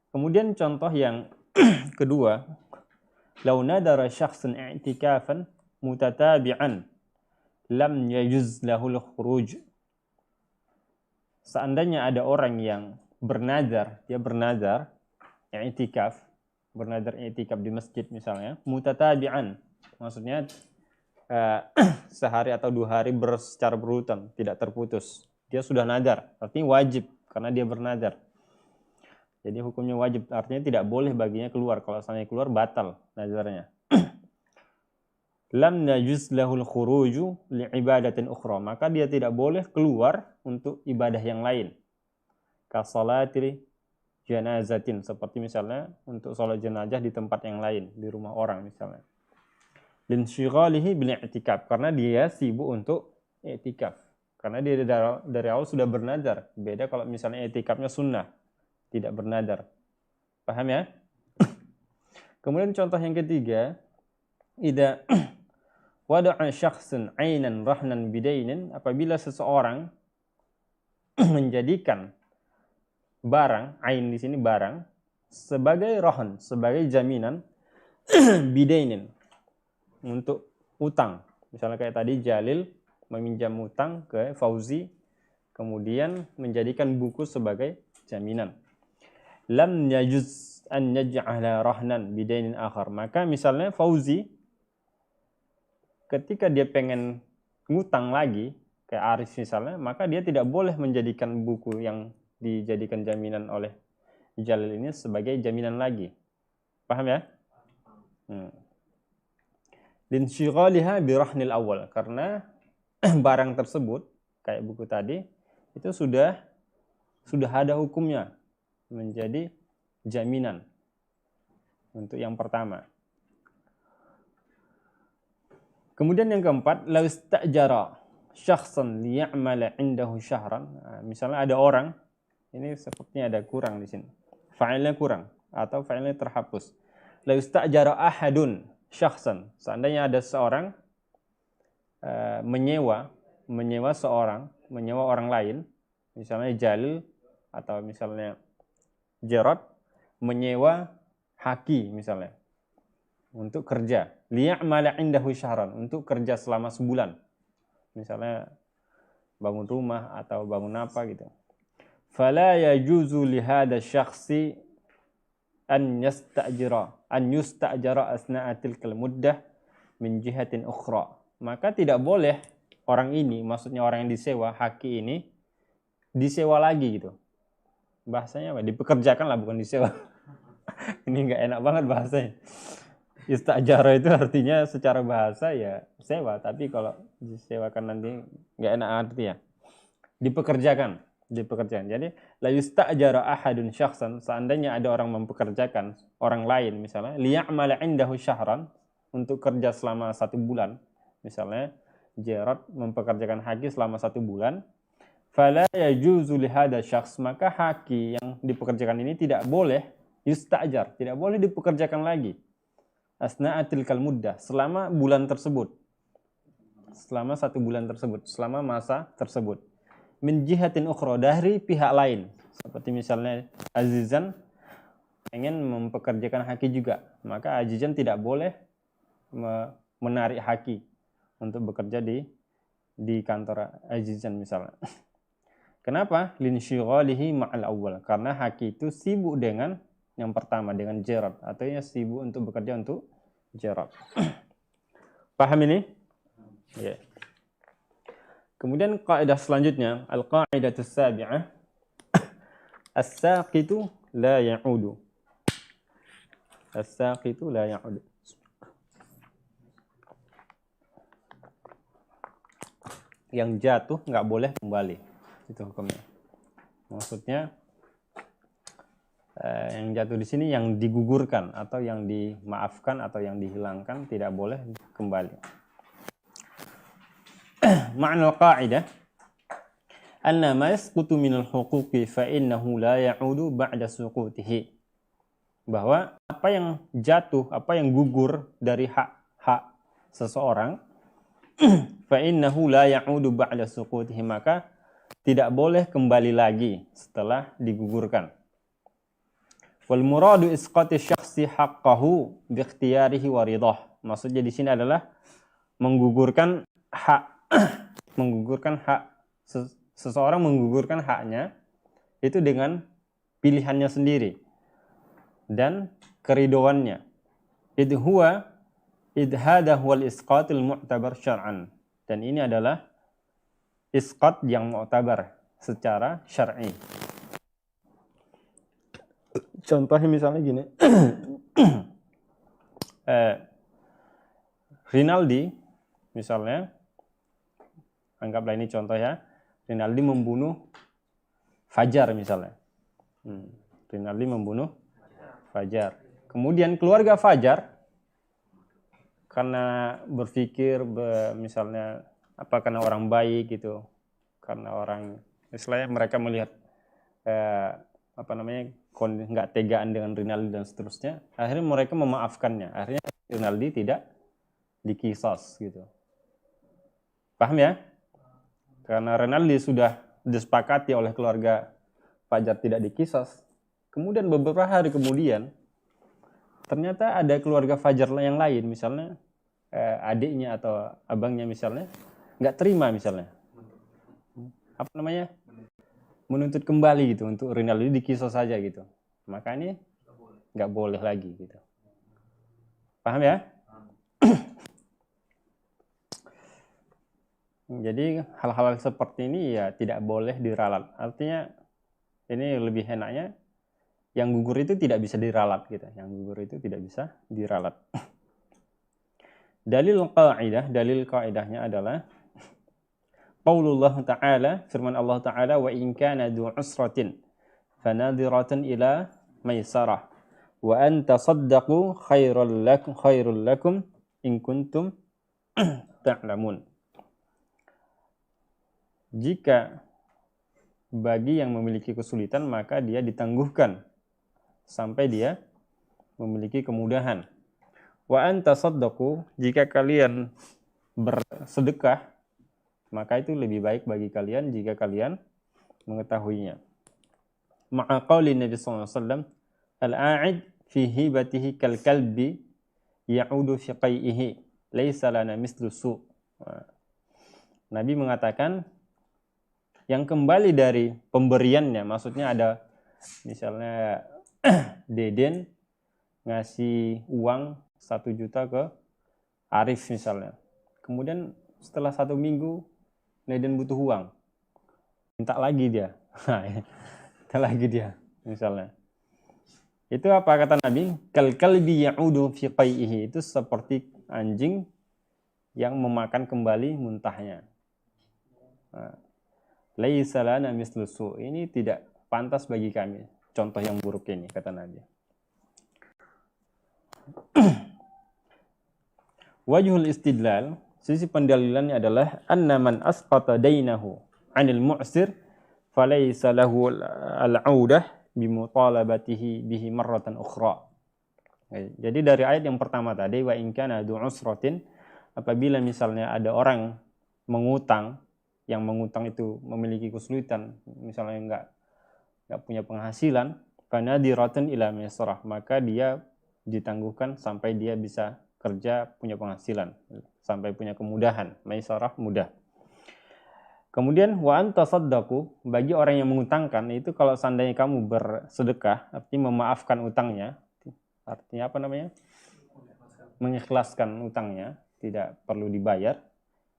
Kemudian contoh yang kedua, lau nadara syakhsun i'tikafan mutatabi'an lam yajuz lahul khuruj. Seandainya ada orang yang bernazar, dia bernazar i'tikaf, bernazar i'tikaf di masjid misalnya, mutatabi'an, maksudnya sehari atau 2 hari secara berurutan, tidak terputus. Dia sudah nazar, artinya wajib karena dia bernazar. Jadi hukumnya wajib, artinya tidak boleh baginya keluar. Kalau misalnya keluar batal nazarnya. Lam najuz lahul khuruju li'ibadatin ukhra, maka dia tidak boleh keluar untuk ibadah yang lain. Ka salatil janazatin, seperti misalnya untuk salat jenazah di tempat yang lain, di rumah orang misalnya. Lin syighalihi bil i'tikaf, karena dia sibuk untuk i'tikaf. Karena dia dari awal sudah bernazar. Beda kalau misalnya i'tikafnya sunnah, tidak bernazar. Paham ya? Kemudian contoh yang ketiga, idza wada'a syakhsun 'ainan rahnan bidainin, apabila seseorang menjadikan barang, ain di sini barang, sebagai rahn, sebagai jaminan bidainin, untuk utang. Misalnya kayak tadi Jalil meminjam utang ke Fauzi, kemudian menjadikan buku sebagai jaminan. Lam yajuz an yaj'ala rahnan bidainin akhar. Maka misalnya Fauzi ketika dia pengen ngutang lagi kayak Aris misalnya, maka dia tidak boleh menjadikan buku yang dijadikan jaminan oleh Jalil ini sebagai jaminan lagi. Paham ya? Linsyghaliha birahnil awal, karena barang tersebut kayak buku tadi itu sudah ada hukumnya menjadi jaminan untuk yang pertama. Kemudian yang keempat, law istajara syakhsan liya'mala 'indahu syahran. Nah, misalnya ada orang, ini sepertinya ada kurang di sini. Fa'ilnya kurang atau fa'ilnya terhapus. Law istajara ahadun syakhsan, seandainya ada seorang menyewa orang lain, misalnya Jalil atau misalnya Jarad menyewa Haki misalnya untuk kerja, liya'mala 'indahu syahran, untuk kerja selama sebulan, misalnya bangun rumah atau bangun apa gitu. Fala yajuzu li hadha syakhsi an yusta'jara asna'a tilkal muddah min jihatin ukhra. Maka tidak boleh orang ini, maksudnya orang yang disewa, Haki ini, disewa lagi gitu. Bahasanya apa? Dipekerjakan lah, bukan disewa. Ini nggak enak banget bahasanya. Istajara itu artinya secara bahasa ya sewa, tapi kalau disewakan nanti nggak enak artinya. Dipekerjakan. Jadi la yustajara ahadun syakhsan, seandainya ada orang mempekerjakan orang lain misalnya, liya'mala 'indahu syahran, untuk kerja selama 1 bulan. Misalnya Jarad mempekerjakan Haki selama 1 bulan, fala yajuzu li hadha syakhs, maka Haki yang dipekerjakan ini tidak boleh yustajar, tidak boleh dipekerjakan lagi. Asna'atil kal muddah, selama bulan tersebut. Selama 1 bulan tersebut, selama masa tersebut. Min jihatin ukhra, dari pihak lain. Seperti misalnya Azizan ingin mempekerjakan Haki juga, maka Azizan tidak boleh menarik Haki untuk bekerja di kantor Azizan misalnya. Kenapa? Linsyighalihi ma'al awwal, karena Haki itu sibuk dengan yang pertama, dengan Jarad, atau yang sibuk untuk bekerja untuk Jarad. Paham ini? Ya. Yeah. Kemudian kaidah selanjutnya, al-qaidatus sabi'ah, as-saqitu la ya'udu. As-saqitu la ya'udu. Yang jatuh nggak boleh kembali. Itu hukumnya. Maksudnya yang jatuh di sini yang digugurkan atau yang dimaafkan atau yang dihilangkan tidak boleh kembali. Ma'na al-qa'idah anna ma yasqutu min al-huquqi fa innahu la ya'udu ba'da suqutihi, bahwa apa yang jatuh, apa yang gugur dari hak seseorang, fa innahu la ya'udu ba'da suqutihi, maka tidak boleh kembali lagi setelah digugurkan. Wal muradu isqati syakhsi haqqahu bi ikhtiyarihi wa ridah. Maksudnya di sini adalah menggugurkan hak seseorang menggugurkan haknya itu dengan pilihannya sendiri dan keridoannya. Hada huwal isqatul mu'tabar syar'an. Dan ini adalah isqat yang mu'tabar secara syar'i. Contohnya misalnya gini. Rinaldi misalnya, anggaplah ini contoh ya, Rinaldi membunuh Fajar misalnya. Rinaldi membunuh Fajar. Kemudian keluarga Fajar karena berpikir misalnya karena orang baik gitu, karena orang istilahnya mereka melihat nggak tegaan dengan Rinaldi dan seterusnya, akhirnya mereka memaafkannya. Akhirnya Rinaldi tidak dikisos gitu. Paham ya? Karena Rinaldi sudah disepakati oleh keluarga Fajar tidak dikisos. Kemudian beberapa hari kemudian ternyata ada keluarga Fajar yang lain, misalnya adiknya atau abangnya misalnya nggak terima misalnya. Menuntut kembali gitu untuk Rinaldi dikisos saja gitu. Maka ini nggak boleh lagi gitu. Paham ya? Jadi hal-hal seperti ini ya tidak boleh diralat. Artinya ini lebih enaknya yang gugur itu tidak bisa diralat gitu. Yang gugur itu tidak bisa diralat. Dalil qaidahnya adalah qaulullah ta'ala, firman Allah Ta'ala, wa in kana du usratin fanadhiratun ila maisarah wa an tasaddaqu khairul lakum in kuntum ta'lamun. Jika bagi yang memiliki kesulitan maka dia ditangguhkan sampai dia memiliki kemudahan. Wa an tasaddaqu, jika kalian bersedekah maka itu lebih baik bagi kalian jika kalian mengetahuinya. Ma'a qauli Nabi sallallahu alaihi wasallam, al-a'id fi hibatihi kal kalbi ya'udu fi qai'ihi laisa lana mithlu su'. Nabi mengatakan yang kembali dari pemberiannya, maksudnya ada misalnya Deden ngasih uang 1 juta ke Arif misalnya. Kemudian setelah 1 minggu Deden butuh uang, minta lagi dia misalnya. Itu apa kata Nabi? Kal kalbi ya'udu fi qai'ihi, itu seperti anjing yang memakan kembali muntahnya. Laisa lana mithlu su', ini tidak pantas bagi kami contoh yang buruk ini, kata Nabi. Wajhul istidlal, sisi pendalilannya adalah anna man asqata dainahu 'anil mu'sir falaysa lahu al-'audah bimutalabatihi bihi marratan ukhra. Jadi dari ayat yang pertama tadi, wa in kana du usratin, apabila misalnya ada orang mengutang, yang mengutang itu memiliki kesulitan, misalnya enggak punya penghasilan, fanadiratun ila maisarah, maka dia ditangguhkan sampai dia bisa kerja, punya penghasilan, sampai punya kemudahan. Maisarah, mudah. Kemudian wa anta saddaqu, bagi orang yang mengutangkan itu, kalau seandainya kamu bersedekah, artinya memaafkan utangnya, artinya mengikhlaskan utangnya, tidak perlu dibayar.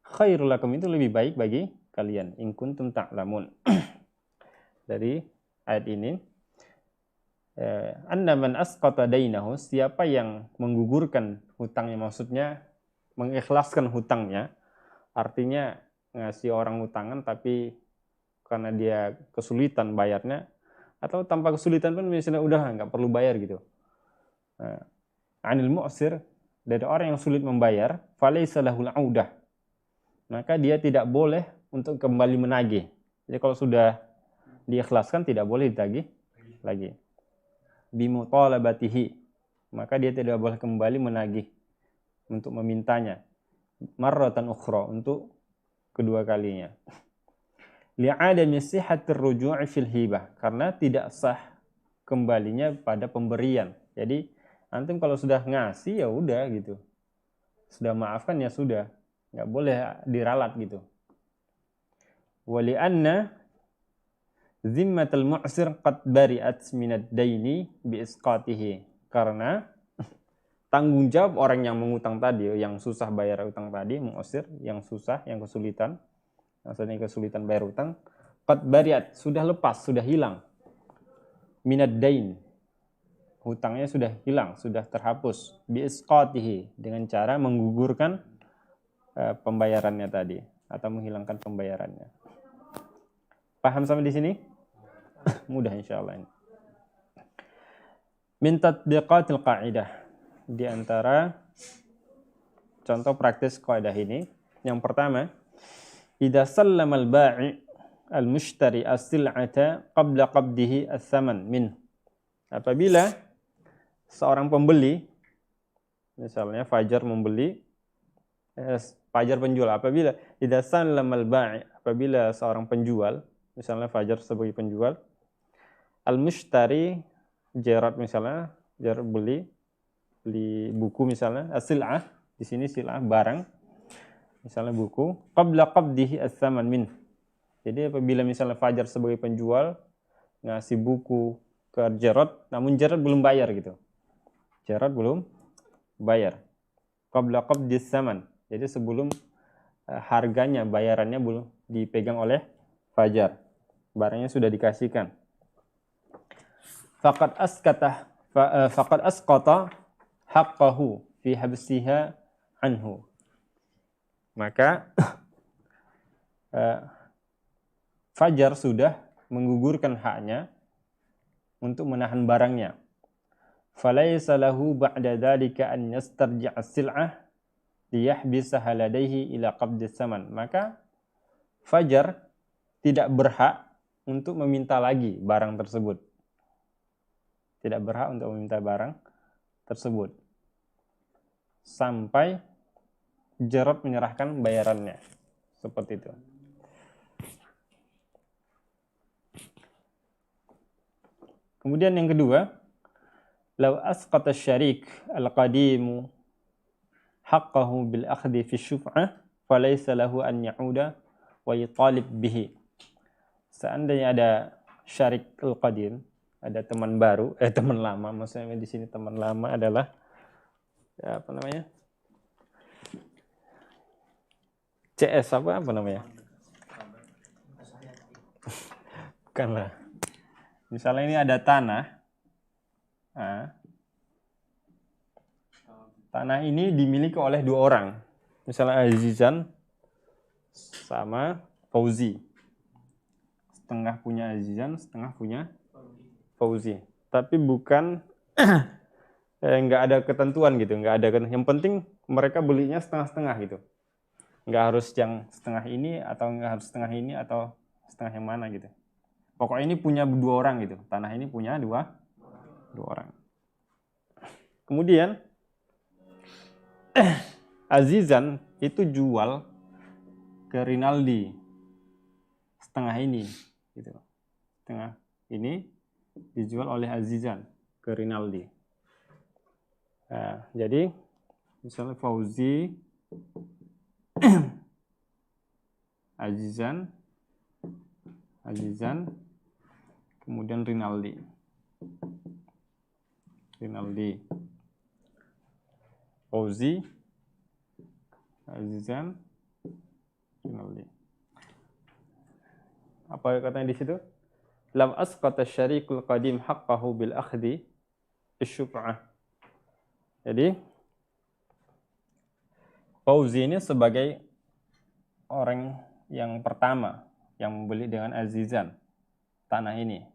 Khairul lakum, itu lebih baik bagi kalian, in kuntum ta'lamun. Dari ayat ini, anna man asqata dainahu, siapa yang menggugurkan hutangnya, maksudnya mengikhlaskan hutangnya, artinya ngasih orang hutangan tapi karena dia kesulitan bayarnya, atau tanpa kesulitan pun misalnya udah nggak perlu bayar gitu. Anil mu'sir, dari orang yang sulit membayar, falaysa lahul 'audah, maka dia tidak boleh untuk kembali menagih. Jadi kalau sudah diikhlaskan tidak boleh ditagih lagi. Bimutalabatihi, maka dia tidak boleh kembali menagih untuk memintanya. Marratan ukhra, untuk kedua kalinya. Li'adami sihhatir ruju'i fil hibah, karena tidak sah kembalinya pada pemberian. Jadi antum kalau sudah ngasih ya udah gitu. Sudah maafkan ya sudah. Nggak boleh diralat gitu. Wali anna zimmatul mu'sir qad bari'at minad daini bi isqatihi. Karena tanggung jawab orang yang mengutang tadi, yang susah bayar utang tadi, mu'sir, yang susah, yang kesulitan, maksudnya kesulitan bayar utang, qad bari'at, sudah lepas, sudah hilang. Minad dain, hutangnya sudah hilang, sudah terhapus. Bi isqatihi, dengan cara menggugurkan pembayarannya tadi atau menghilangkan pembayarannya. Paham sampai di sini? Mudah insyaallah ini. Min tatbiqatil qa'idah. Di antara contoh praktis kaidah ini, yang pertama, idza sallama al-ba'i al-mushtari as-sil'ata qabla qabdihi ats-tsaman min. Apabila seorang pembeli, misalnya Fajar membeli, Fajar penjual, apabila idza sallama al-ba'i, apabila seorang penjual, misalnya Fajar sebagai penjual, al-mushtari Gerard misalnya, Gerard beli buku misalnya, as-sil'ah, di sini sil'ah barang, misalnya buku, qabla qabdihi ats-tsaman min. Jadi apabila misalnya Fajar sebagai penjual ngasih buku ke Gerard, namun Gerard belum bayar gitu. Gerard belum bayar. Qabla qabdi ats-tsaman. Jadi sebelum harganya, bayarannya belum dipegang oleh Fajar. Barangnya sudah dikasihkan. Faqad asqata haqqahu fi habsiha anhu. Maka Fajar sudah menggugurkan haknya untuk menahan barangnya. Falaysa lahu ba'da dzalika an yastarji'a as-sil'ah liyahbisaha ladaihi ila qabdi ats-tsaman. Maka Fajar tidak berhak untuk meminta lagi barang tersebut. Tidak berhak untuk meminta barang tersebut sampai Gerard menyerahkan bayarannya. Seperti itu. Kemudian yang kedua, law asqata asy-syarik al-qadim haqqahu bil akhdhi fi syuf'ah falaysa lahu an ya'uda wa yutalib bihi. Seandainya ada syarik al-qadim, ada teman baru, teman lama, maksudnya di sini teman lama adalah ya, apa namanya? CS apa namanya? Bukanlah. Misalnya ini ada tanah. Nah, tanah ini dimiliki oleh dua orang. Misalnya Azizan sama Fauzi. Setengah punya Azizan, setengah punya Fauzi. Tapi bukan nggak ada ketentuan gitu, nggak ada. Yang penting mereka belinya setengah-setengah gitu. Nggak harus yang setengah ini atau nggak harus setengah ini atau setengah yang mana gitu. Pokoknya ini punya dua orang gitu. Tanah ini punya dua orang. Kemudian Azizan itu jual ke Rinaldi setengah ini gitu. Setengah ini dijual oleh Azizan ke Rinaldi. Nah, jadi misalnya Fauzi Azizan kemudian Rinaldi Fauzi Azizan Rinaldi. Apa katanya di situ? Lam asqata syarikul qadim haqqahu bil akhdhi bisyuf'ah. Jadi Fauzi ini sebagai orang yang pertama yang membeli dengan Azizan tanah ini.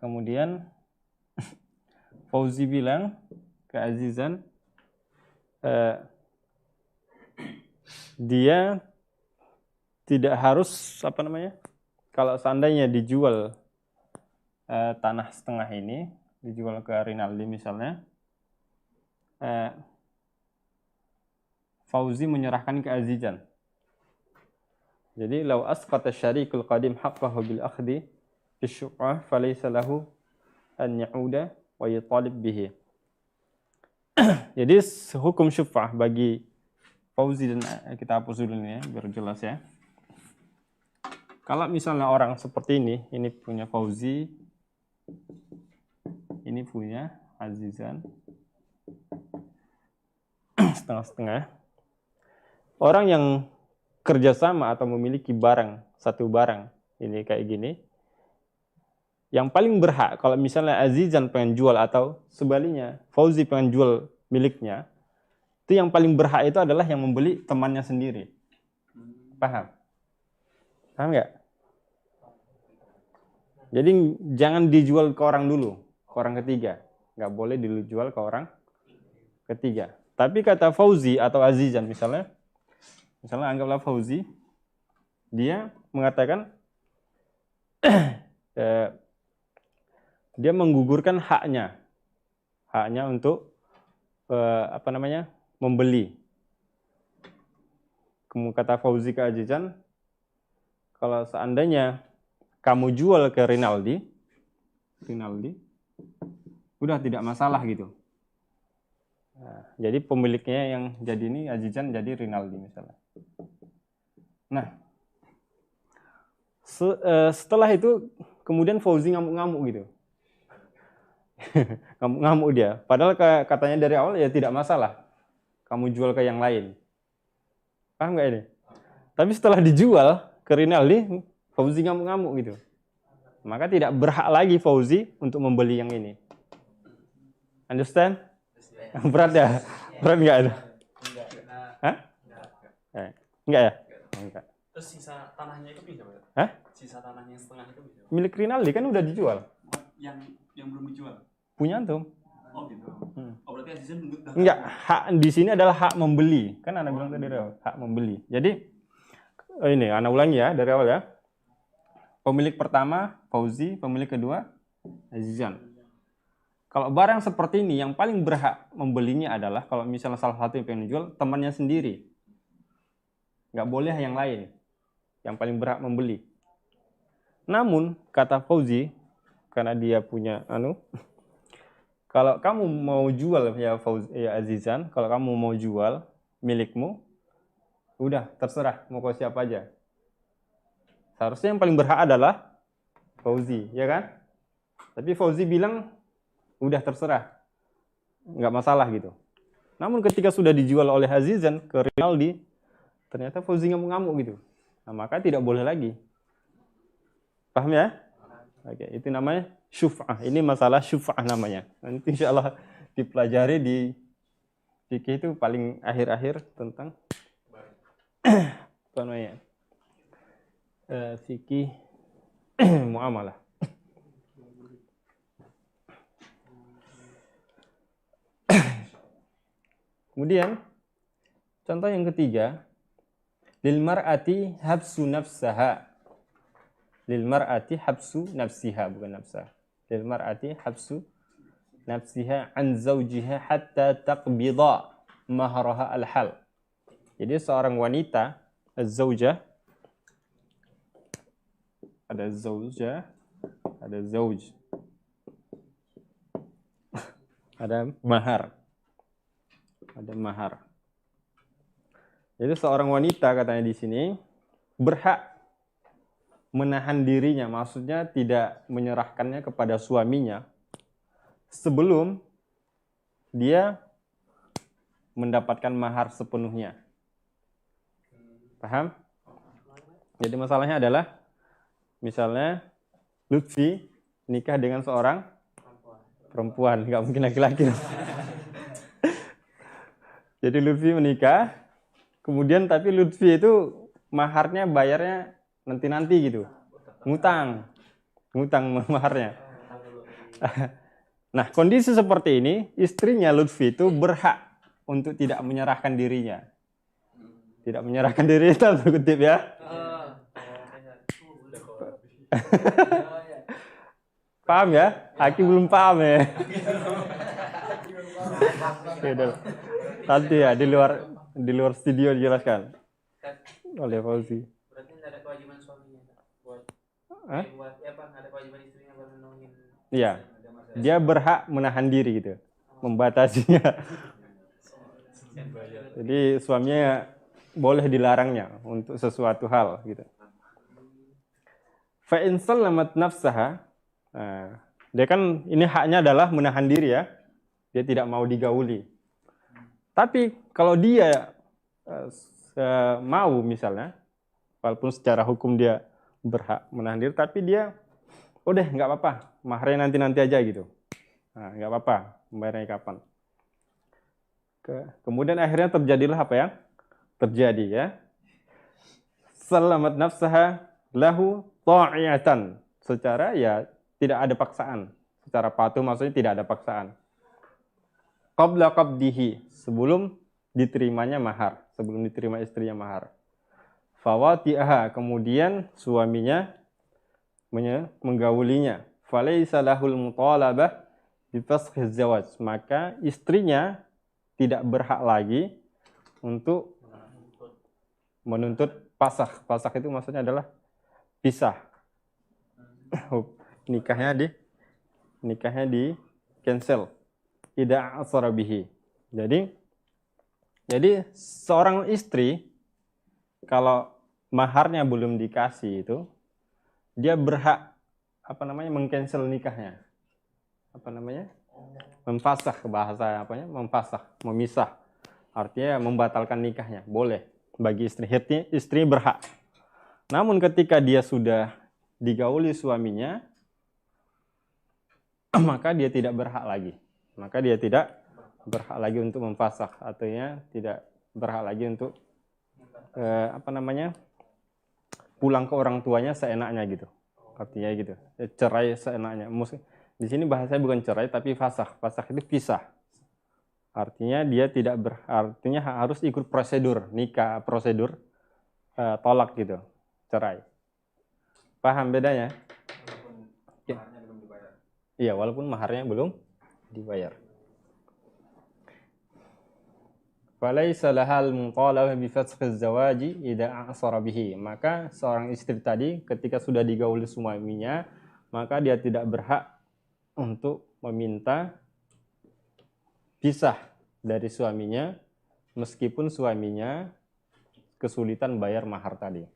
Kemudian Fauzi bilang ke Azizan, dia tidak harus kalau seandainya dijual tanah setengah ini, dijual ke Rinaldi misalnya, Fauzi menyerahkan ke Azizan. Jadi law asqata syarikul qadim haqqahu bil akhdhi fi syu'ah falaysa lahu an ya'uda wa yutalib bihi. Jadi hukum syuf'ah bagi Fauzi, dan kita hapus dulu nih ya biar jelas ya. Kalau misalnya orang seperti ini punya Fauzi, ini punya Azizan, setengah-setengah. Orang yang kerjasama atau memiliki satu barang, ini kayak gini, yang paling berhak kalau misalnya Azizan pengen jual atau sebaliknya Fauzi pengen jual miliknya, itu yang paling berhak itu adalah yang membeli temannya sendiri. Paham? Paham nggak? Jadi jangan dijual ke orang dulu, ke orang ketiga. Nggak boleh dijual ke orang ketiga. Tapi kata Fauzi atau Azizan misalnya anggaplah Fauzi, dia mengatakan dia menggugurkan haknya untuk membeli. Kemudian kata Fauzi ke Azizan, kalau seandainya kamu jual ke Rinaldi, udah tidak masalah gitu. Nah, jadi pemiliknya yang jadi ini Azizan, jadi Rinaldi misalnya. Nah, setelah itu kemudian Fauzi ngamuk-ngamuk gitu. Ngamuk dia. Padahal katanya dari awal ya tidak masalah kamu jual ke yang lain. Paham nggak ini? Tapi setelah dijual ke Rinaldi, Fauzi ngamuk-ngamuk gitu. Maka tidak berhak lagi Fauzi untuk membeli yang ini. Understand? Berat ya? Berat nggak ada? Hah? Enggak ya? Enggak. Terus sisa tanahnya itu bisa, Pak? Hah? Sisa tanahnya yang setengah itu bisa? Milik Rinaldi kan udah dijual. Yang belum dijual? Punya antum. Oh gitu. Oh berarti Azizan udah. Enggak, hak di sini adalah hak membeli. Kan Anda bilang tadi hak membeli. Jadi ini Anda ulangi ya dari awal ya. Pemilik pertama Fauzi, pemilik kedua Azizan. Kalau barang seperti ini yang paling berhak membelinya adalah kalau misalnya salah satu yang pengen jual temannya sendiri. Enggak boleh yang lain. Yang paling berhak membeli. Namun kata Fauzi, karena dia punya kalau kamu mau jual ya Fauzi, ya Azizan, kalau kamu mau jual milikmu, udah terserah mau ke siapa aja. Seharusnya yang paling berhak adalah Fauzi, ya kan? Tapi Fauzi bilang udah terserah, nggak masalah gitu. Namun ketika sudah dijual oleh Azizan ke Rinaldi, ternyata Fauzi ngamuk-ngamuk gitu. Nah, maka tidak boleh lagi. Paham ya? Oke, itu namanya syuf'ah. Ini masalah syuf'ah namanya. Nanti insya Allah dipelajari di fikih itu paling akhir-akhir tentang apa namanya? Fikih muamalah. Kemudian contoh yang ketiga, lil mar'ati habsu nafsaha. Lil mar'ati habsu nafsiha, bukan nafsah. Lil mar'ati habsu nafsiha an zawjiha hatta taqbida mahraha al-hal. Jadi seorang wanita, az-zawjah, ada zawjah, ada zawj, ada mahar. Ada mahar. Jadi seorang wanita katanya di sini berhak menahan dirinya, maksudnya tidak menyerahkannya kepada suaminya sebelum dia mendapatkan mahar sepenuhnya. Paham? Jadi masalahnya adalah misalnya Lutfi nikah dengan seorang perempuan, nggak mungkin laki-laki. Jadi Lutfi menikah, kemudian tapi Lutfi itu maharnya bayarnya nanti-nanti gitu. Ngutang maharnya. Nah, kondisi seperti ini, istrinya Lutfi itu berhak untuk tidak menyerahkan dirinya. Tidak menyerahkan diri itu kutip ya. Paham ya? Aki belum paham ya. Nanti ya di luar studio dijelaskan oleh Fauzi. Berarti nggak ada kewajiban suaminya buat Hah? buat apa? Nggak ada kewajiban istrinya buat menolongin. Iya. dia berhak menahan diri gitu, membatasinya. Jadi suaminya boleh dilarangnya untuk sesuatu hal gitu. Fa in sallamat nafsaha, nah, dia kan ini haknya adalah menahan diri ya. Dia tidak mau digauli. Tapi kalau dia mau misalnya, walaupun secara hukum dia berhak menahan diri, tapi dia udah nggak apa-apa, maharnya nanti aja gitu. Nah, nggak apa-apa, membayarnya kapan. Kemudian akhirnya terjadilah apa yang terjadi ya. Salamat nafsaha lahu ta'iyatan. Secara ya tidak ada paksaan. Secara patuh maksudnya tidak ada paksaan. Qabla qabdihi, sebelum diterimanya mahar, sebelum diterima istrinya mahar. Fawati'aha, kemudian suaminya menggaulinya. Falaysa lahul mutalabah bifaskhil zawaj, maka istrinya tidak berhak lagi untuk menuntut pasakh. Pasakh itu maksudnya adalah pisah. nikahnya di cancel. Tidak asara bihi. Jadi seorang istri kalau maharnya belum dikasih itu, dia berhak mengcancel nikahnya. Memfasakh, bahasa memfasakh, memisah. Artinya membatalkan nikahnya, boleh bagi istri. Istri berhak. Namun ketika dia sudah digauli suaminya, maka dia tidak berhak lagi. Maka dia tidak berhak lagi untuk memfasakh, artinya tidak berhak lagi untuk pulang ke orang tuanya seenaknya gitu. Artinya gitu. Cerai seenaknya. Di sini bahasanya bukan cerai tapi fasakh. Fasakh itu pisah. Artinya dia artinya harus ikut prosedur nikah, prosedur tolak gitu, cerai. Paham bedanya? Maharnya belum dibayar. Iya, walaupun maharnya belum dibayar. Falaysa lahal mutalabah bi fathil zawaji idza a'sara bihi. Maka seorang istri tadi ketika sudah digauli suaminya, maka dia tidak berhak untuk meminta pisah dari suaminya meskipun suaminya kesulitan bayar mahar tadi.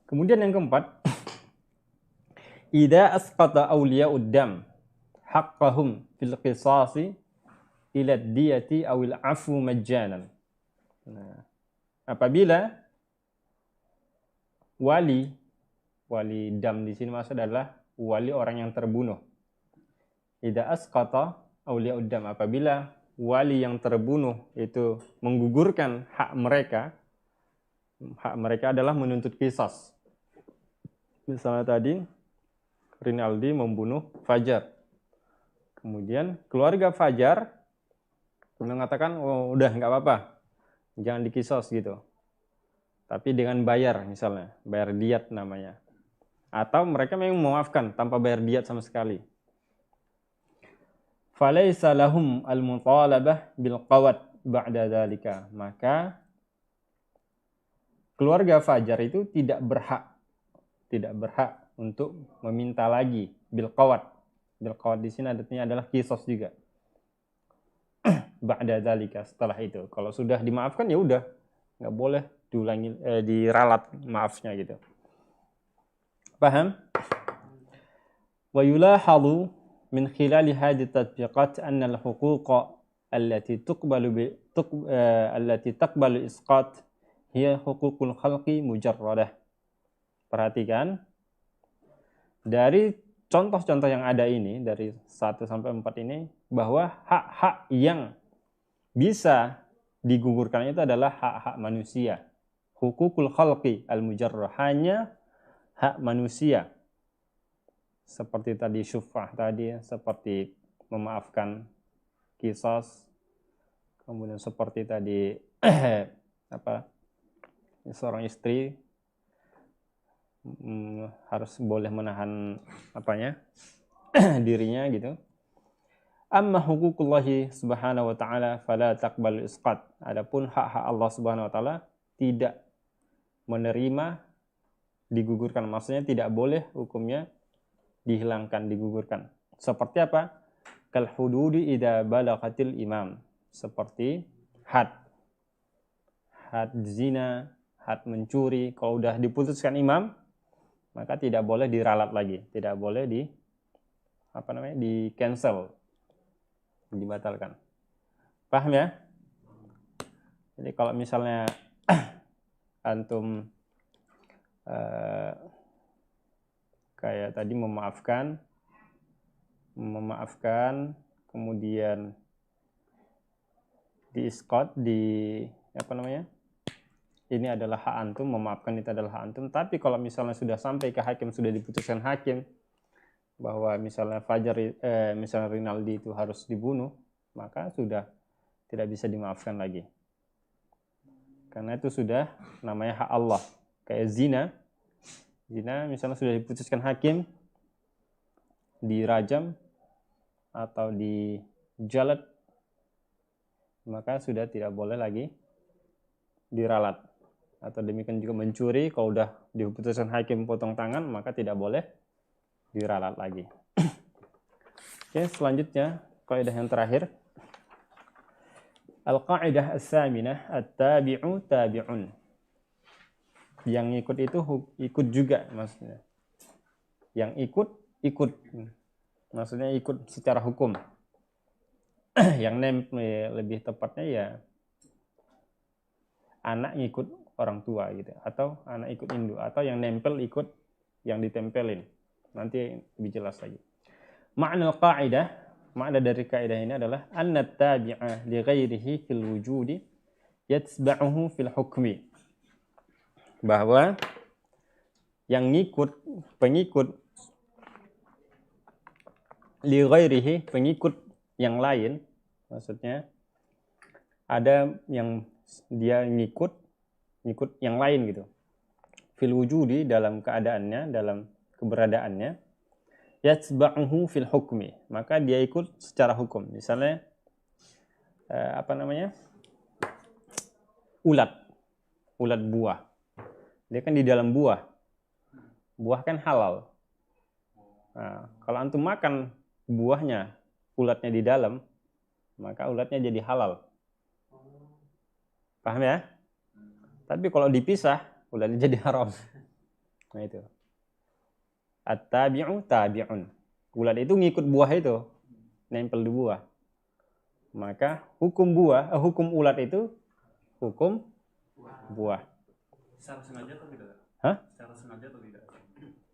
Kemudian yang keempat, idza asqata awliya'ud dam haqqahum fil qisasi ila diyati awil afu majjanan. Nah, apabila wali dam di sini maksud adalah wali orang yang terbunuh. Idza asqata awliya'ud dam, apabila wali yang terbunuh itu menggugurkan hak mereka adalah menuntut qisas. Misalnya tadi Rinaldi membunuh Fajar. Kemudian keluarga Fajar mengatakan, oh udah nggak apa-apa, jangan dikisos gitu. Tapi dengan bayar misalnya, bayar diat namanya. Atau mereka memang memaafkan tanpa bayar diat sama sekali. Falaysa lahum al-mutalabah bil qawat ba'da dzalika. Maka keluarga Fajar itu tidak berhak untuk meminta lagi bil qawat. Bil qawat di sini artinya adalah kisos juga. Ba'da dzalika, setelah itu. Kalau sudah dimaafkan ya udah, nggak boleh diulangi, diralat maafnya gitu. Paham? Wa yulahadhu min khilali hadhihi tatbiqat anna al-huquq allati taqbalu isqat hiya huququl khalqi mujarradah. Perhatikan dari contoh-contoh yang ada ini dari 1 sampai 4 ini, bahwa hak-hak yang bisa digugurkan itu adalah hak-hak manusia. Hukukul khalqi al-mujarrah, hanya hak manusia. Seperti tadi syufah tadi, seperti memaafkan qisas, kemudian seperti tadi seorang istri harus boleh menahan dirinya gitu. Amma huququllahi subhanahu wa ta'ala fala taqbalu isqat. Adapun hak-hak Allah subhanahu wa ta'ala tidak menerima digugurkan. Maksudnya tidak boleh hukumnya dihilangkan, digugurkan. Seperti apa? Kal hududi idza balaghatil imam. Seperti had zina, had mencuri. Kalau udah diputuskan imam, maka tidak boleh diralat lagi, tidak boleh di cancel, dibatalkan. Paham ya? Jadi kalau misalnya antum kayak tadi memaafkan, kemudian di-iskot, ini adalah hak antum, memaafkan itu adalah hak antum. Tapi kalau misalnya sudah sampai ke hakim, sudah diputuskan hakim bahwa misalnya misalnya Rinaldi itu harus dibunuh, maka sudah tidak bisa dimaafkan lagi. Karena itu sudah namanya hak Allah. Kayak zina misalnya sudah diputuskan hakim dirajam atau dijalat, maka sudah tidak boleh lagi diralat. Atau demikian juga mencuri, kalau udah diputuskan hakim potong tangan, maka tidak boleh diralat lagi. Oke, selanjutnya kaidah yang terakhir. Al-qa'idah as-saminah at-tabi'u tabi'un. Yang ikut itu ikut juga maksudnya. Yang ikut. Maksudnya ikut secara hukum. Yang lebih tepatnya ya anak ngikut orang tua gitu, atau anak ikut induk, atau yang nempel ikut yang ditempelin. Nanti lebih jelas lagi. Makna dari kaidah ini adalah anna tabi'a li ghairihi fil wujudi yatsba'uhu fil hukmi. Bahwa yang pengikut li ghairihi, pengikut yang lain, maksudnya ada yang dia ngikut yang lain gitu. Fil wujudi, dalam keadaannya, dalam keberadaannya, yatsba'uhu fil hukmi, maka dia ikut secara hukum. Misalnya ulat buah, dia kan di dalam buah kan halal. Nah, kalau antum makan buahnya, ulatnya di dalam, maka ulatnya jadi halal. Paham ya? Tapi kalau dipisah, ulatnya jadi haram. Nah itu. At-tabi'u tabi'un. Ulat itu ngikut buah itu, nempel di buah. Maka hukum ulat itu hukum buah. Secara sengaja atau tidak? Hah? Secara sengaja atau tidak?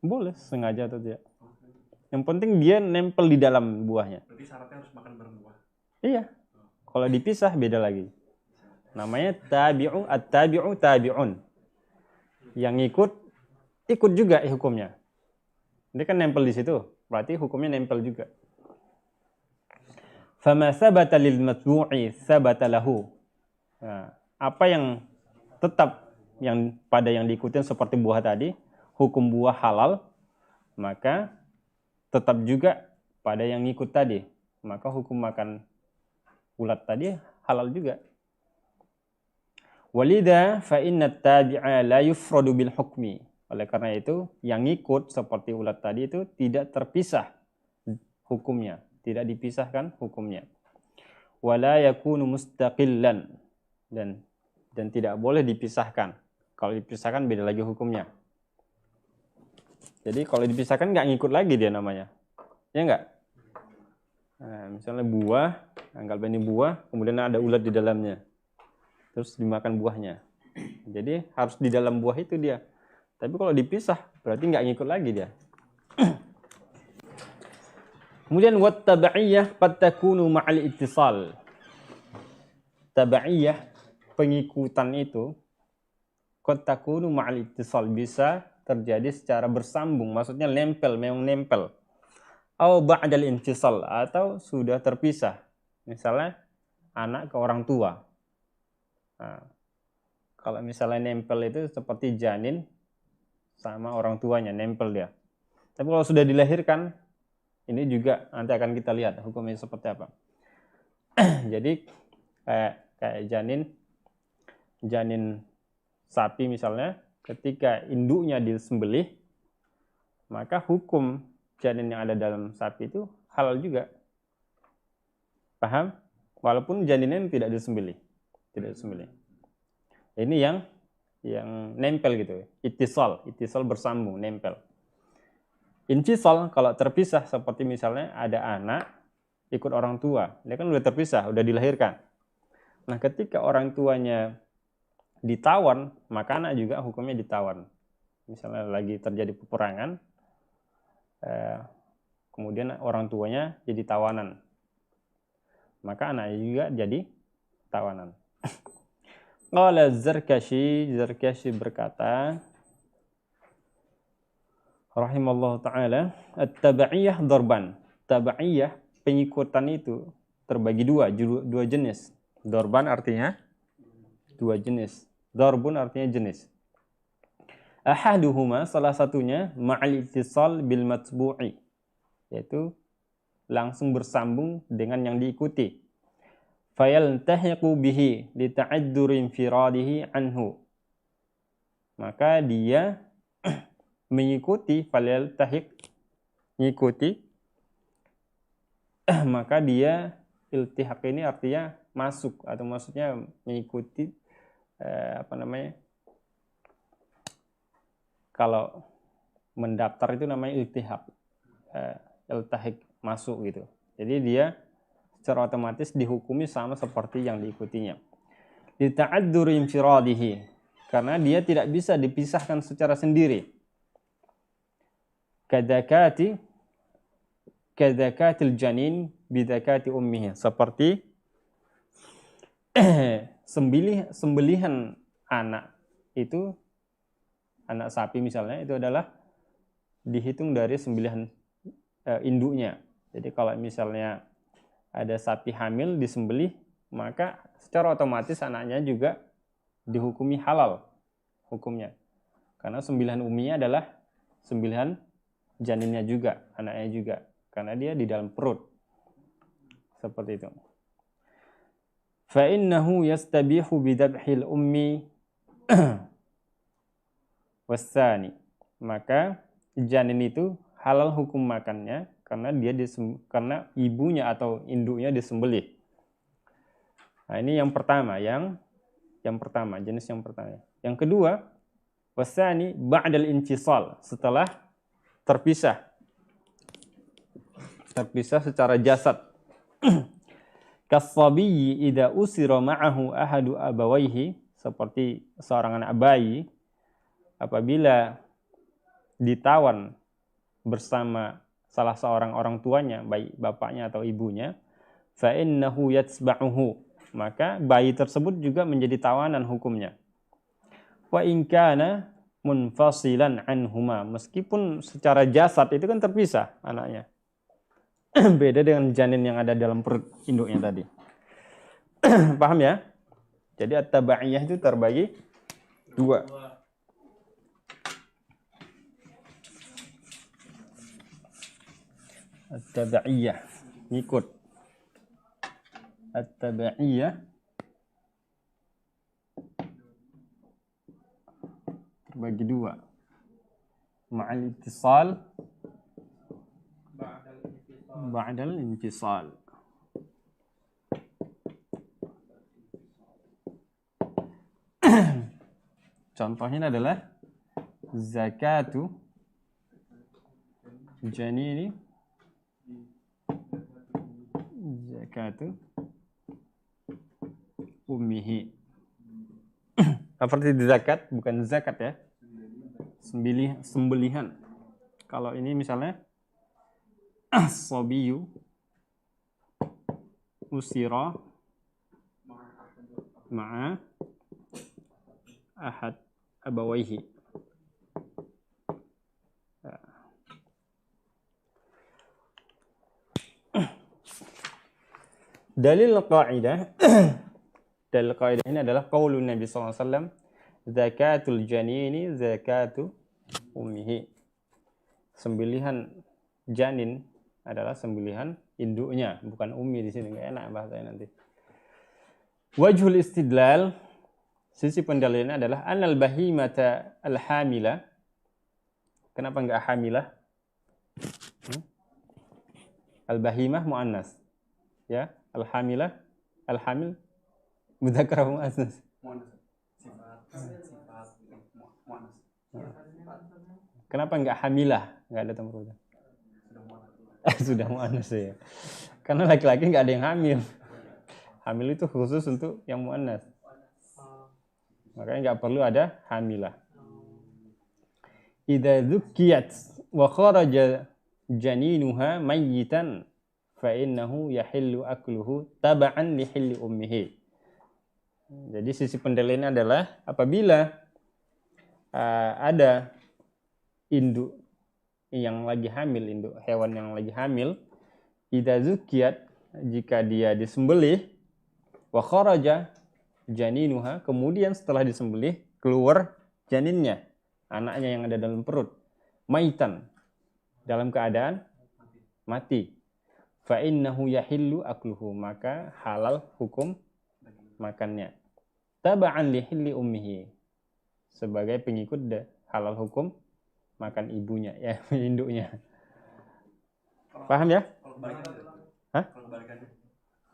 Boleh sengaja atau tidak. Yang penting dia nempel di dalam buahnya. Berarti syaratnya harus makan bareng buah. Iya. Kalau dipisah beda lagi. Namanya tabi'u, at-tabi'u tabi'un. Yang ikut juga hukumnya. Dia kan nempel di situ, berarti hukumnya nempel juga. Fama sabata lil matbu'i sabata lahu. Nah, apa yang tetap pada yang diikutin seperti buah tadi, hukum buah halal, maka tetap juga pada yang ngikut tadi, maka hukum makan ulat tadi halal juga. Walidha fa inna tabi'a la yufradu bil hukmi. Oleh karena itu, yang ngikut seperti ulat tadi itu tidak terpisah hukumnya, tidak dipisahkan hukumnya. Wala yakunu mustaqillan, dan tidak boleh dipisahkan. Kalau dipisahkan beda lagi hukumnya. Jadi kalau dipisahkan nggak ngikut lagi dia namanya. Ya nggak? Nah, misalnya buah, anggap ini buah, kemudian ada ulat di dalamnya. Terus dimakan buahnya. Jadi harus di dalam buah itu dia. Tapi kalau dipisah, berarti nggak ngikut lagi dia. Kemudian wat tabaiyah qad takunu ma'al ittisal. Tabaiyah, pengikutan itu qad takunu ma'al ittisal, bisa terjadi secara bersambung, maksudnya memang nempel. Atau ba'dal intisal, atau sudah terpisah. Misalnya anak ke orang tua. Nah, kalau misalnya nempel itu seperti janin sama orang tuanya, nempel dia. Tapi kalau sudah dilahirkan, ini juga nanti akan kita lihat hukumnya seperti apa. Jadi kayak janin sapi misalnya, ketika induknya disembelih, maka hukum janin yang ada dalam sapi itu halal juga. Paham? Walaupun janinnya tidak disembelih. Tidak disembelih. Ini yang nempel gitu. Ittisal bersambung, nempel. Incisal kalau terpisah seperti misalnya ada anak ikut orang tua, dia kan udah terpisah, udah dilahirkan. Nah, ketika orang tuanya ditawan, maka anak juga hukumnya ditawan. Misalnya lagi terjadi peperangan, kemudian orang tuanya jadi tawanan, maka anaknya juga jadi tawanan. Qala Zarkashi berkata, rahimallahu ta'ala, at-tabaiyah darban. Tabaiyah, pengikutan itu terbagi dua jenis. Darban artinya dua jenis. Darbun artinya jenis. Ahaduhuma, salah satunya, ma'al ittisal bil matbu'i, yaitu langsung bersambung dengan yang diikuti. Fayaltahiqu bihi lita'adduri infiradihi anhu. Maka dia mengikuti, mengikuti, maka dia iltihaq ini artinya masuk, atau maksudnya mengikuti, kalau mendaftar itu namanya iltihaq, iltihaq, masuk gitu. Jadi dia secara otomatis dihukumi sama seperti yang diikutinya. Lita'adduri infiradihi, karena dia tidak bisa dipisahkan secara sendiri. Kadakatil janin bidakati ummihi, seperti sembelihan anak itu, anak sapi misalnya, itu adalah dihitung dari sembelihan induknya. Jadi kalau misalnya ada sapi hamil disembelih, maka secara otomatis anaknya juga dihukumi halal hukumnya. Karena sembelihan umminya adalah sembelihan janinnya juga, anaknya juga. Karena dia di dalam perut. Seperti itu. Fa'innahu yastabihu bidabhil ummi wassani. Maka janin itu halal hukum makannya karena karena ibunya atau induknya disembelih. Nah, ini yang pertama, jenis yang pertama. Yang kedua, wasani ba'dal incisal, setelah terpisah secara jasad. Kasabiyyi idza usira ma'ahu ahadu abawaihi, seperti seorang anak bayi apabila ditawan bersama salah seorang orang tuanya, baik bapaknya atau ibunya, fa innahu yatsba'uhu, maka bayi tersebut juga menjadi tawanan hukumnya. Wa in kana munfasilan anhuma, meskipun secara jasad itu kan terpisah anaknya. Beda dengan janin yang ada dalam perut induknya tadi. Paham ya? Jadi at-tabaiyah itu terbagi dua. At-tabaiyah, ngikut. At-tabaiyah terbagi dua. Ma'al ittisal, ba'dal intisal. Contohnya adalah zakatu janini, zakatu ummihi. Seperti zakat, bukan zakat ya. Sembelihan. Kalau ini misalnya as-sabiyu usira ma'a ahad abawaihi. Dalil qaidah ini adalah qaulun Nabi sallallahu alaihi wasallam, zakatul janini zakatu ummihi. Sembelihan janin adalah sembelihan induknya, bukan ummi di sini, enggak enak bahasanya nanti. Wajhul istidlal, sisi pendalilannya adalah anal bahimata al-hamila. Kenapa enggak hamilah? Al-bahimah muannas. Ya, al-hamilah, al-hamil mudzakkar wa muannas. Muannas. Sifat muannas. Kenapa enggak hamilah? Enggak ada tempat rujak. Sudah muannas. Sudah muannas ya. Karena laki-laki enggak ada yang hamil. Hamil itu khusus untuk yang muannas. Makanya enggak perlu ada hamilah. Idza dzukiyat wa kharaja janinuha mayyitan fa innahu yahillu akluhu tab'an li hilli ummihi. Jadi sisi pendalilannya adalah apabila ada induk yang lagi hamil, induk hewan yang lagi hamil, idza dzukiyat, jika dia disembelih, wa kharaja janinuha, kemudian setelah disembelih keluar janinnya, anaknya yang ada dalam perut, maitan, dalam keadaan mati, fa innahu yahillu akluhu, maka halal hukum makannya, taba'an li hilli ummihi, sebagai pengikut halal hukum makan ibunya, ya, induknya. Paham ya? Kalau kebalikannya. Hah? Kalau kebalikannya.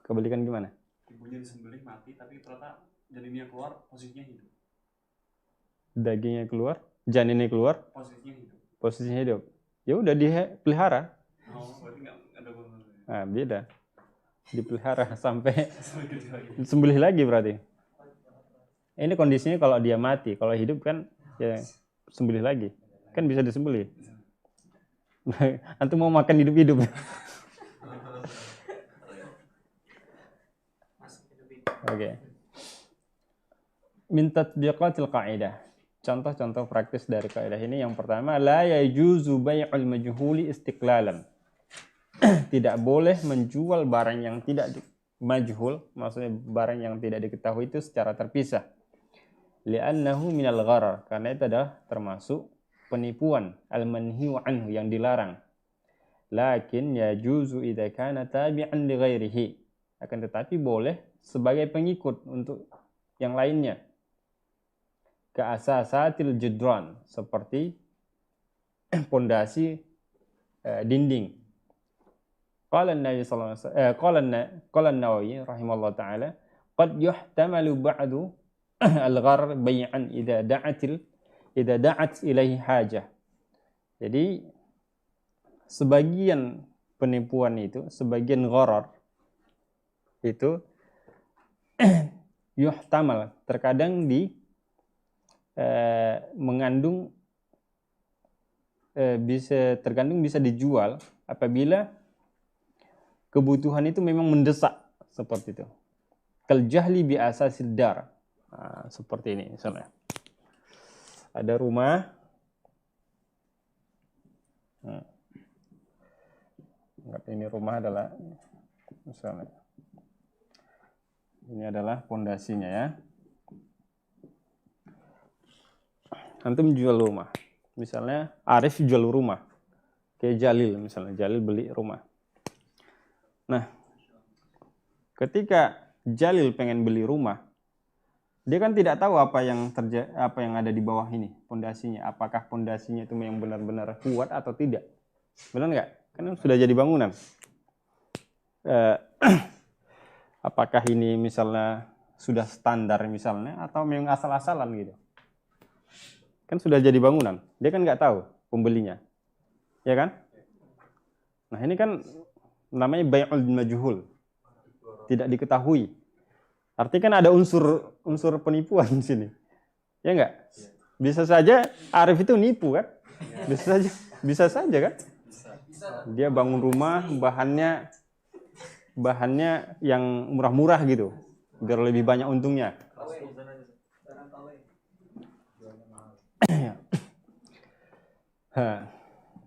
Kebalikan gimana? Ibunya disembelih mati tapi ternyata janinnya keluar, posisinya hidup. Dagingnya keluar, janinnya keluar, Posisinya hidup. posisinya hidup. Ya udah dipelihara. Oh, berarti enggak ada gunanya. Nah, beda. Dipelihara sampai Sampai gede lagi. sembelih lagi berarti. Ini kondisinya kalau dia mati, kalau hidup kan ya sembelih lagi. Kan bisa disembelih. Antum mau makan hidup-hidup. Oke. Min tatbiqatil qaidah. Contoh-contoh praktis dari kaidah ini, yang pertama, la yajuzu bai'ul majhuli istiqlalan. Tidak boleh menjual barang yang tidak majhul, maksudnya barang yang tidak diketahui itu secara terpisah. Li'annahu minal gharar, karena itu adalah termasuk penipuan, al-manhiu anhu, yang dilarang. Lakin yajuzu idza kana tabi'an li ghairihi. Akan tetapi boleh sebagai pengikut untuk yang lainnya. Ka'asasatil judran, seperti pondasi dinding. Qala an-Nawawi sallallahu alaihi wasallam, qala an-Nawawi rahimallahu taala, qad yuhtamalu ba'du al-gharar bai'an idza da'at ilaihi hajah. Jadi sebagian penipuan itu, sebagian gharar itu yuhtamal, terkadang mengandung bisa dijual apabila kebutuhan itu memang mendesak, seperti itu. Kal jahli bi asasid dar. Nah, seperti ini misalnya. Ada rumah. Ini rumah adalah misalnya. Ini adalah pondasinya ya. Antum jual rumah. Misalnya Arif jual rumah. Kayak Jalil misalnya. Jalil beli rumah. Nah, ketika Jalil pengen beli rumah, dia kan tidak tahu apa yang ada di bawah ini, pondasinya. Apakah pondasinya itu yang benar-benar kuat atau tidak? Benar nggak? Kan sudah jadi bangunan. Apakah ini misalnya sudah standar misalnya, atau memang asal-asalan gitu? Kan sudah jadi bangunan. Dia kan nggak tahu pembelinya, ya kan? Nah ini kan namanya bai'ul majhul, tidak diketahui. Artinya kan ada unsur penipuan di sini, ya nggak? Bisa saja Arif itu nipu kan? Bisa saja kan? Dia bangun rumah bahannya yang murah-murah gitu, biar lebih banyak untungnya.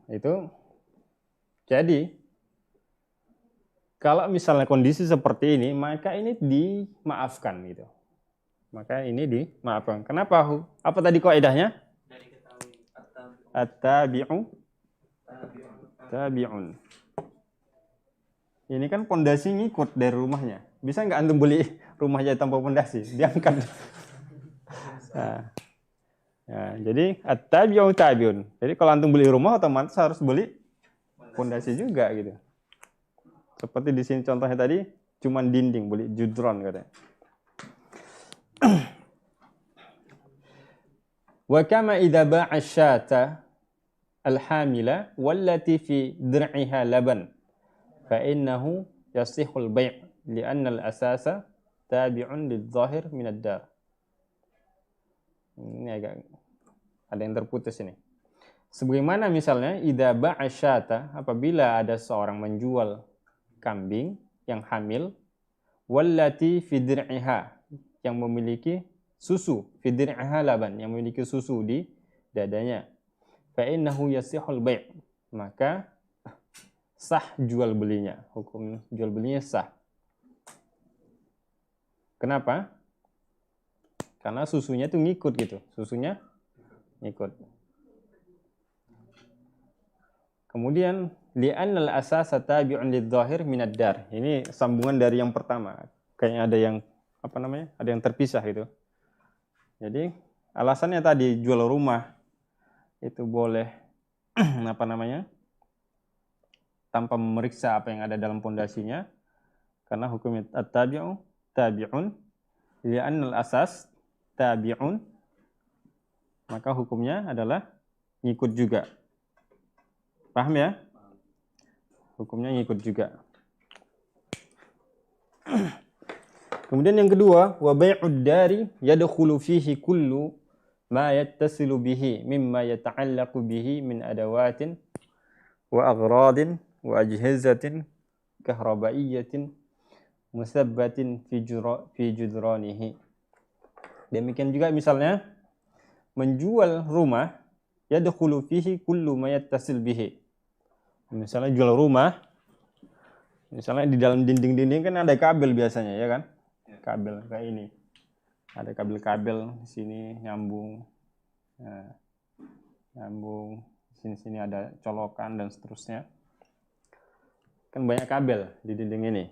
Itu jadi kalau misalnya kondisi seperti ini, maka ini dimaafkan gitu. Maka ini dimaafkan. Kenapa? Apa tadi kaidahnya? At-tabi'u tabi'un. Ini kan pondasi ngikut dari rumahnya. Bisa nggak antum beli rumahnya tanpa pondasi? Diangkat. Nah, jadi at-tabi'u tabi'un. Jadi kalau antum beli rumah otomatis harus beli pondasi juga gitu. Seperti di sini contohnya tadi, cuman dinding, boleh judron katanya. Wa kama idza ba'a syata al-hamila wallati fi dir'iha laban fa innahu yasihul bai' li'anna al-asasa tabi'un lidh-dhahir min ad-dar. Ini agak ada yang terputus ini. Sebagaimana misalnya idza ba'a syata, apabila ada seorang menjual kambing yang hamil, wallati fi dir'iha, yang memiliki susu, fi dir'iha laban, yang memiliki susu di dadanya, fa innahu yasihul bai', maka sah jual belinya, hukum jual belinya sah. Kenapa? Karena susunya itu ngikut gitu, susunya ngikut. Kemudian li'annal asasa tabi'un lidh-dhahir minad dar. Ini sambungan dari yang pertama. Kayaknya ada yang ada yang terpisah gitu. Jadi alasannya tadi jual rumah itu boleh tanpa memeriksa apa yang ada dalam pondasinya, karena hukum tabi'un li'annal asas tabi'un, maka hukumnya adalah ngikut juga. Paham ya? Hukumnya ngikut juga. Kemudian yang kedua, wa bai'ud dari yadkhulu fihi kullu ma yattasilu bihi mimma yata'allaqu bihi min adawatin wa aghradin wa ajhizatin kahrabaiyatin musabbatin fi judranihi. Demikian juga misalnya menjual rumah yadkhulu fihi kullu ma yattasil bihi. Misalnya jual rumah, misalnya di dalam dinding-dinding kan ada kabel biasanya, ya kan? Kabel kayak ini. Ada kabel-kabel di sini nyambung. Nah, nyambung. Sini-sini ada colokan dan seterusnya. Kan banyak kabel di dinding ini.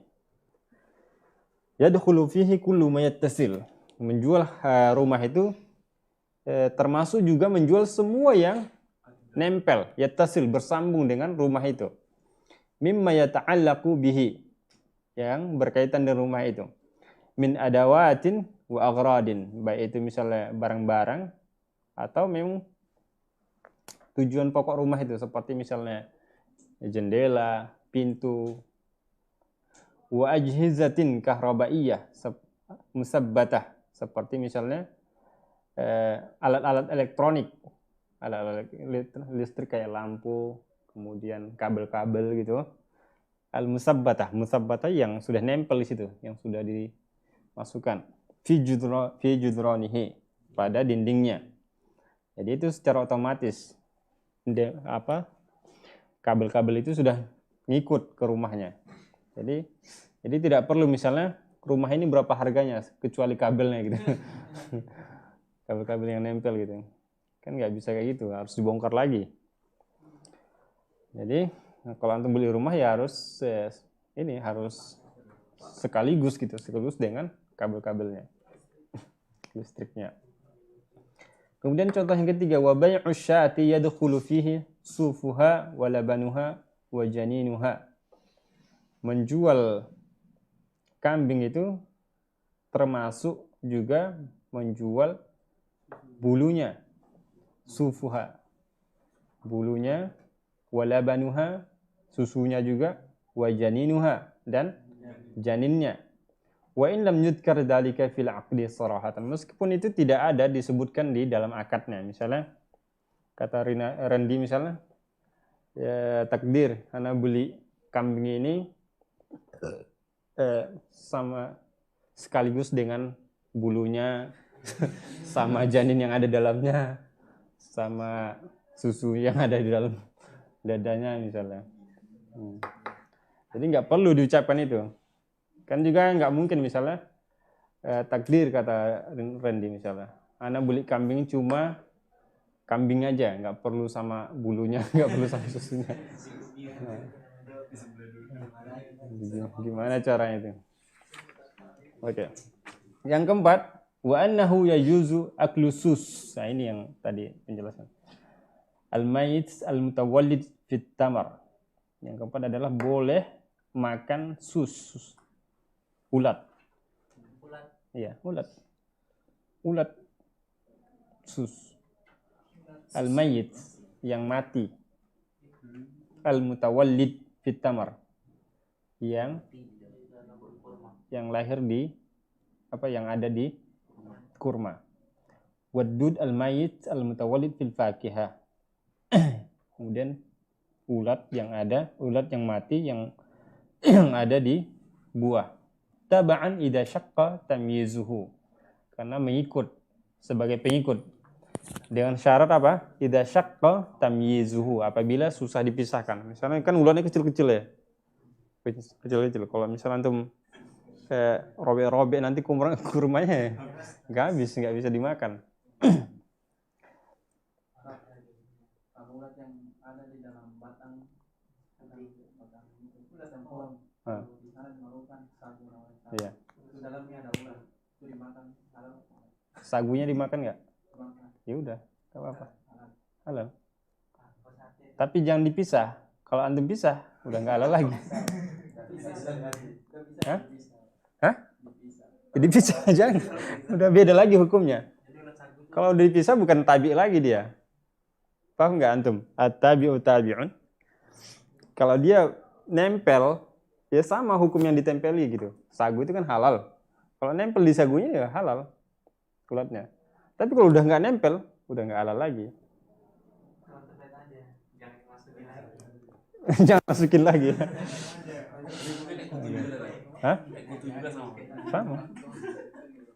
Yadkhulu fihi kullu ma yattasil. Menjual rumah itu termasuk juga menjual semua yang nempel, yattasil, bersambung dengan rumah itu. Mimma yata'allaqu bihi, yang berkaitan dengan rumah itu. Min adawatin wa aghradin, baik itu misalnya barang-barang atau memang tujuan pokok rumah itu, seperti misalnya jendela, pintu. Wa ajhizatin kahrabaiyah musabbatah, seperti misalnya alat-alat elektronik, alat-alat listrik kayak lampu, kemudian kabel-kabel gitu. Al-musabbatah, musabbatah yang sudah nempel di situ, yang sudah dimasukkan fi judranihi, pada dindingnya. Jadi itu secara otomatis kabel-kabel itu sudah ngikut ke rumahnya. Jadi tidak perlu misalnya rumah ini berapa harganya kecuali kabelnya gitu. Kabel-kabel yang nempel gitu. Kan nggak bisa kayak gitu, harus dibongkar lagi. Jadi kalau antum beli rumah ya harus sekaligus dengan kabel-kabelnya, listriknya. Kemudian contoh yang ketiga, wa bai'u syati yadkhulu fihi sufuha wa labanuha wa janinuha. Menjual kambing itu termasuk juga menjual bulunya, sufuha, bulunya, walabanuha, susunya juga, wajaninuha, dan janinnya. Wa in lam yudkar dzalika fil 'aqdi sarahatan, meskipun itu tidak ada disebutkan di dalam akadnya. Misalnya kata Randy misalnya, ya, takdir ana beli kambing ini sama sekaligus dengan bulunya, sama janin yang ada dalamnya, sama susu yang ada di dalam dadanya misalnya. Jadi nggak perlu diucapkan itu. Kan juga nggak mungkin misalnya takdir kata Randy misalnya, ana beli kambing cuma kambing aja, nggak perlu sama bulunya, nggak perlu sama susunya. Gimana caranya itu? Oke. Yang keempat, wa annahu yajuzu aklu sus. Nah, ini yang tadi penjelasan. Al-mayit al-mutawallid fit tamar. Yang keempat adalah boleh makan ulat. Ulat. Iya, ulat sus. Al-mayyit yang mati. Al-mutawallid fit tamar yang lahir di yang ada di kurma. Wadud al-mayyit al-mutawallid fil fakihah. Kemudian ulat yang mati yang ada di buah. Taba'an idza syaqqa tamyizuhu. Karena mengikut sebagai pengikut. Dengan syarat apa? Idza syaqqa tamyizuhu, apabila susah dipisahkan. Misalnya kan ulatnya kecil-kecil ya. Kecil-kecil. Kalau misalnya antum robek-robek nanti kurmanya nggak bisa dimakan. Ulat yang ada di dalam batang ulat yang pohon. Di sana dimalukan sagu namanya. Iya. Itu dalamnya ada ulat. Itu dimakan halal. Sagunya dimakan nggak? Ya udah, nggak apa-apa. Halal. Tapi jangan dipisah. Kalau antum pisah, udah nggak halal lagi. Hah? Dipisah jangan. Udah beda lagi hukumnya. Kalau dipisah bukan tabi lagi dia. Paham nggak antum? At-tabi'u tabi'un. Kalau dia nempel, ya sama hukum yang ditempeli gitu. Sagu itu kan halal. Kalau nempel di sagunya ya halal ulatnya. Tapi kalau udah nggak nempel, udah nggak halal lagi. Jangan masukin lagi. Hah? Sama.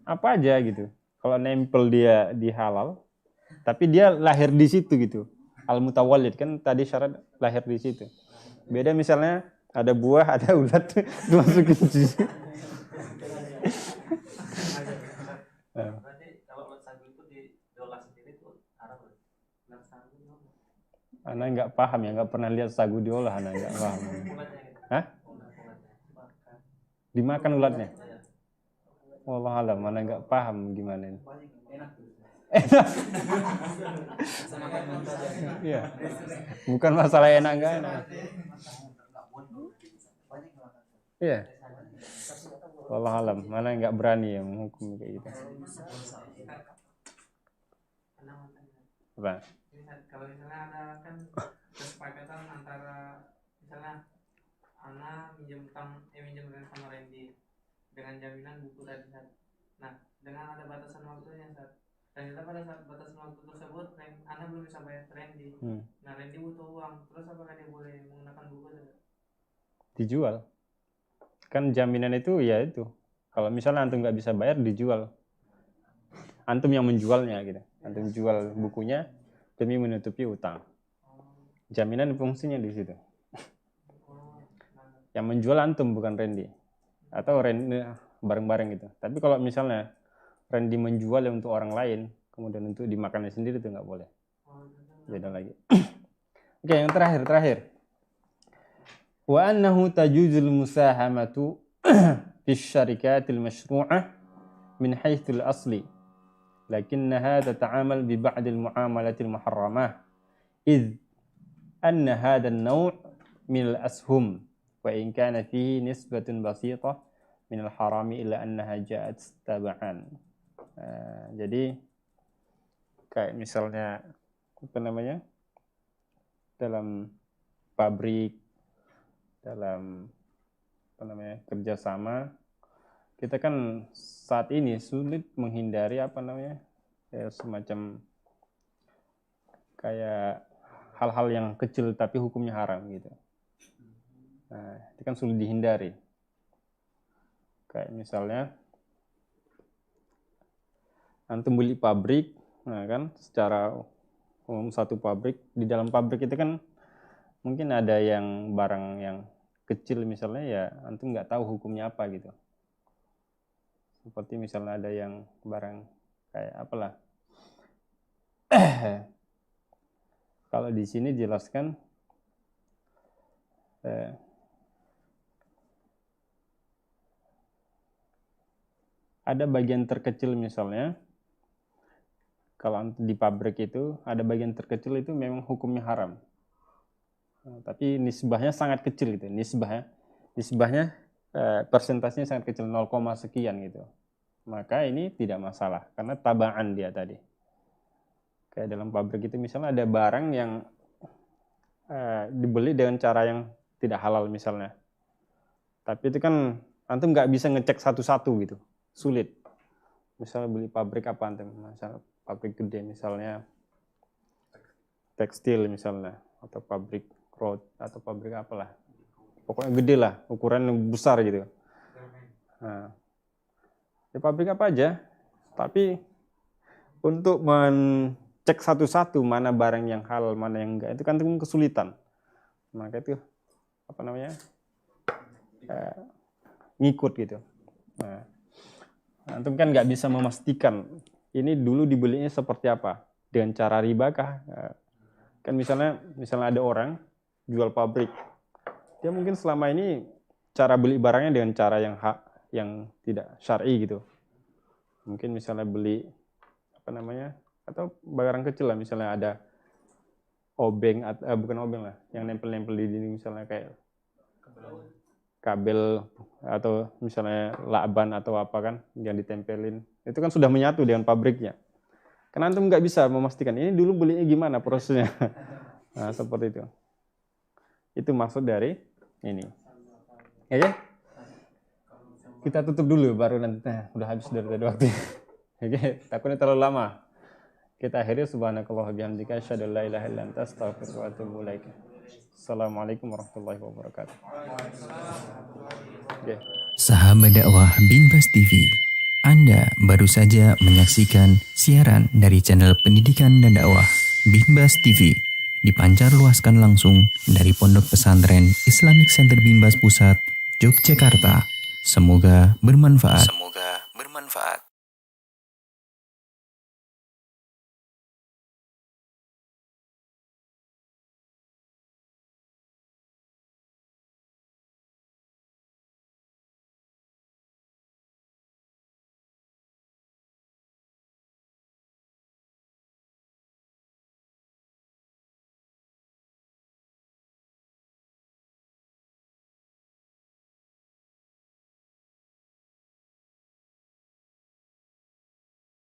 Apa aja gitu. Kalau nempel dia di halal, tapi dia lahir di situ gitu. Al-mutawallid kan tadi syarat lahir di situ. Beda misalnya ada buah, ada ulat dimasukin di situ. Berarti kalau ulat sagu itu diolah sendiri itu haram. Ulat sagu Ana nggak paham ya, nggak pernah lihat sagu diolah, Ana nggak paham. Hah? Dimakan ulatnya? Wallah alam, Ana nggak paham gimana ini. Enak. Iya. Bukan masalah enak nggak enak. Iya. Wallah alam, mana nggak berani ya menghukum kayak gitu. Apa? Kalau misalnya ada kan kesepakatan antara misalnya Ana minjem sama Randy dengan jaminan buku tadi. Nah, dengan ada batasan waktunya saat ternyata pada saat batasan waktu tersebut Ana belum bisa bayar Randy. Nah, Randy butuh uang. Terus apakah dia boleh menggunakan buku itu? Dijual. Kan jaminan itu ya itu. Kalau misalnya antum nggak bisa bayar, dijual. Antum yang menjualnya gitu. Antum jual bukunya demi menutupi utang. Jaminan fungsinya di situ. Yang menjual antum bukan Randy. Atau Randy bareng-bareng gitu. Tapi kalau misalnya Randy menjual untuk orang lain, kemudian untuk dimakannya sendiri itu nggak boleh. Beda lagi. Oke, yang terakhir. Wa annahu tajuzul musahamatu fi syarikatil masyru'ah min haythul asli. Lakinnaha tata'amal bi ba'dil muamalatil muharramah. Idh anna hadha an-naw' min al-ashum wa in kana fihi nisbatun basitah min al-harami illa annaha ja'at tab'an. Jadi kayak misalnya dalam pabrik, dalam kerjasama, kita kan saat ini sulit menghindari semacam kayak hal-hal yang kecil tapi hukumnya haram gitu. Nah, itu kan sulit dihindari. Kayak misalnya antum beli pabrik, nah kan secara umum satu pabrik, di dalam pabrik itu kan mungkin ada yang barang yang kecil misalnya ya antum nggak tahu hukumnya apa gitu. Seperti misalnya ada yang barang kayak apalah. Kalau di sini jelaskan ada bagian terkecil misalnya. Kalau di pabrik itu ada bagian terkecil itu memang hukumnya haram. Tapi nisbahnya sangat kecil gitu. Nisbahnya nisbahnya persentasenya sangat kecil 0, sekian gitu. Maka ini tidak masalah karena tabaan dia tadi. Kayak dalam pabrik itu misalnya ada barang yang dibeli dengan cara yang tidak halal misalnya. Tapi itu kan antum nggak bisa ngecek satu-satu gitu, sulit. Misalnya beli pabrik apa antum, misalnya pabrik gede misalnya tekstil misalnya, atau pabrik road atau pabrik apalah. Pokoknya gede lah, ukuran yang besar gitu. Nah, ya pabrik apa aja, tapi untuk mencek satu-satu mana barang yang halal, mana yang enggak, itu kan kesulitan. Maka itu apa namanya, ngikut gitu. Nah, antum kan nggak bisa memastikan ini dulu dibelinya seperti apa, dengan cara riba kah? Kan misalnya ada orang jual pabrik, dia mungkin selama ini cara beli barangnya dengan cara yang tidak syar'i gitu. Mungkin misalnya beli apa namanya, atau barang kecil lah, misalnya ada obeng bukan obeng lah, yang nempel-nempel di dinding misalnya kayak kabel atau misalnya lakban atau apa kan yang ditempelin, itu kan sudah menyatu dengan pabriknya. Karena antum nggak bisa memastikan ini dulu belinya gimana prosesnya. Nah, seperti itu. Itu maksud dari ini. Oke? Kita tutup dulu baru nanti. Udah habis dari tadi waktu. Oke, takutnya terlalu lama. Kita akhiri subhanakallah bihamdika asyhadu an la ilaha illa anta astaghfiruka wa atubu ilaik. Assalamualaikum warahmatullahi wabarakatuh. Oke. Sahabat dakwah Binbas TV, Anda baru saja menyaksikan siaran dari channel pendidikan dan dakwah Binbas TV, dipancar luaskan langsung dari Pondok Pesantren Islamic Center Binbas Pusat, Yogyakarta. Semoga bermanfaat.